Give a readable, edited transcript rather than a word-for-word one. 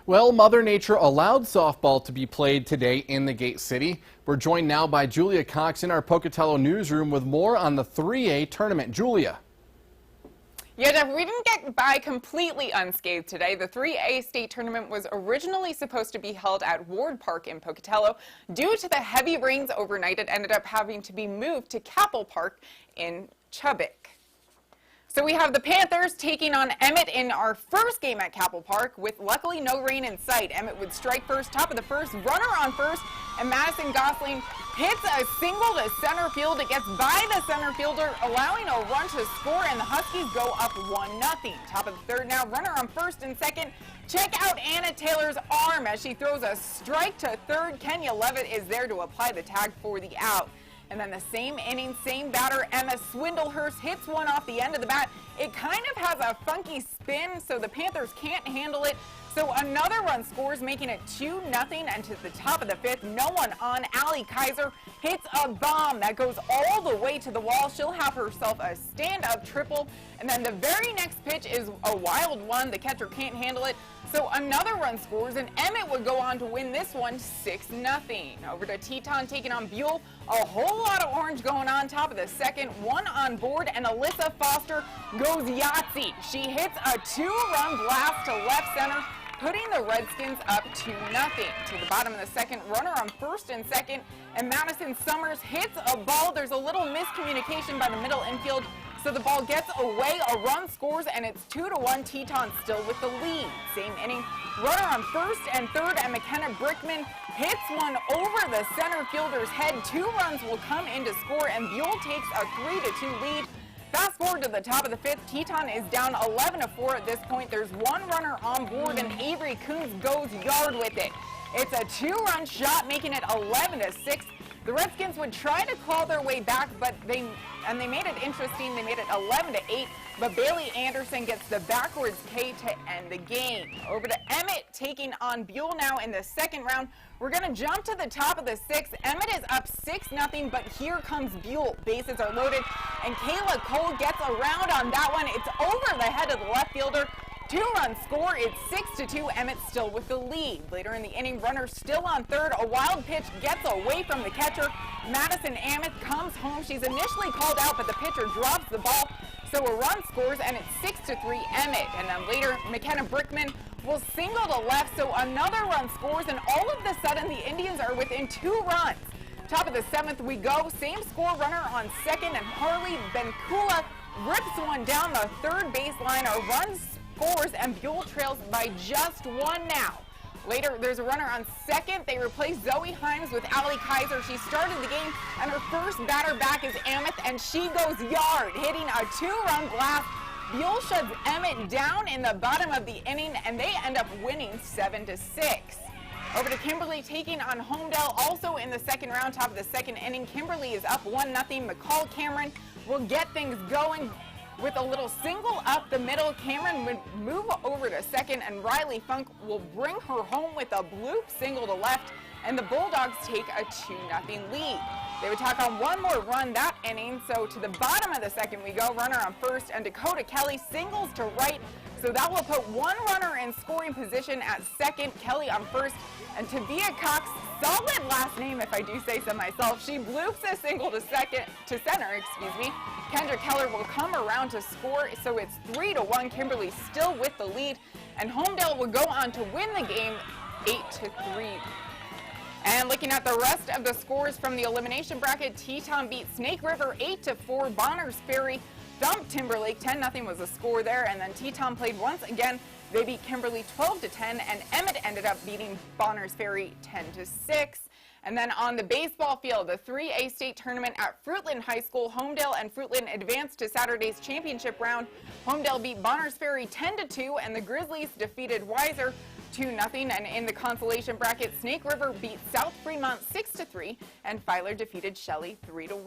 Well, Mother Nature allowed softball to be played today in the Gate City. We're joined now by Julia Cox in our Pocatello newsroom with more on the 3A tournament. Julia. Yeah, Jeff, we didn't get by completely unscathed today. The 3A state tournament was originally supposed to be held at Ward Park in Pocatello. Due to the heavy rains overnight, it ended up having to be moved to Capel Park in Chubbuck. So we have the Panthers taking on Emmett in our first game at Capel Park with luckily no rain in sight. Emmett would strike first, top of the first, runner on first, and Madison Gosling hits a single to center field. It gets by the center fielder, allowing a run to score, and the Huskies go up 1-0. Top of the third now, runner on first and second. Check out Anna Taylor's arm as she throws a strike to third. Kenya Levitt is there to apply the tag for the out. And then the same inning, same batter, Emma Swindlehurst hits one off the end of the bat. It kind of has a funky spin, so the Panthers can't handle it. So another run scores, making it 2-0, and to the top of the fifth, no one on. Allie Kaiser hits a bomb that goes all the way to the wall. She'll have herself a stand-up triple, and then the very next pitch is a wild one. The catcher can't handle it, so another run scores, and Emmett would go on to win this one 6-0. Over to Teton taking on Buell. A whole lot of orange going on. Top of the second, one on board, and Alyssa Foster goes Yahtzee. She hits a two-run blast to left center, putting the Redskins up 2-0. To the bottom of the second, runner on first and second, and Madison Summers hits a ball. There's a little miscommunication by the middle infield, so the ball gets away, a run scores, and it's 2-1. Teton still with the lead. Same inning, runner on first and third, and McKenna Brickman hits one over the center fielder's head. 2 runs will come in to score, and Buell takes a 3-2 lead. Fast forward to the top of the fifth, Teton is down 11-4 at this point. There's one runner on board, and Avery Coons goes yard with it. It's a 2-run shot, making it 11-6. The Redskins would try to claw their way back, but they made it interesting. They made it 11-8, but Bailey Anderson gets the backwards K to end the game. Over to Emmett taking on Buell now in the second round. We're going to jump to the top of the sixth. Emmett is up 6-0, but here comes Buell. Bases are loaded, and Kayla Cole gets around on that one. It's over the head of the left fielder. 2-run score, it's 6-2, Emmett still with the lead. Later in the inning, runner still on third, a wild pitch gets away from the catcher. Madison Emmett comes home. She's initially called out, but the pitcher drops the ball, so a run scores, and it's 6-3 Emmett. And then later, McKenna Brickman will single to left, so another run scores, and all of a sudden, the Indians are within 2 runs. Top of the seventh we go, same score, runner on second, and Harley Benkula rips one down the third baseline. A run scores, and Buell trails by just 1 now. Later, there's a runner on second. They replace Zoe Himes with Allie Kaiser. She started the game, and her first batter back is Emmett, and she goes yard, hitting a 2-run blast. Buell shuts Emmett down in the bottom of the inning, and they end up winning 7-6. Over to Kimberly taking on Holmdel, also in the second round, top of the second inning. Kimberly is up 1-0. McCall Cameron will get things going with a little single up the middle. Cameron would move over to second, and Riley Funk will bring her home with a bloop single to left, and the Bulldogs take a 2-0 lead. They would tack on one more run that inning, so to the bottom of the second we go. Runner on first, and Dakota Kelly singles to right, so that will put one runner in scoring position at second. Kelly on first, and Tavia Cox, solid last name if I do say so myself, she bloops a single to center. Kendra Keller will come around to score, so it's 3-1. Kimberly still with the lead, and Holmdel will go on to win the game 8-3. And looking at the rest of the scores from the elimination bracket, Teton beat Snake River 8-4. Bonners Ferry thumped Timberlake. 10-0 was the score there, and then Teton played once again. They beat Kimberly 12-10, and Emmett ended up beating Bonners Ferry 10-6. And then on the baseball field, the 3A state tournament at Fruitland High School, Holmdel and Fruitland advanced to Saturday's championship round. Holmdel beat Bonners Ferry 10-2, and the Grizzlies defeated Weiser 2-0. And in the consolation bracket, Snake River beat South Fremont 6-3, and Filer defeated Shelley 3-1.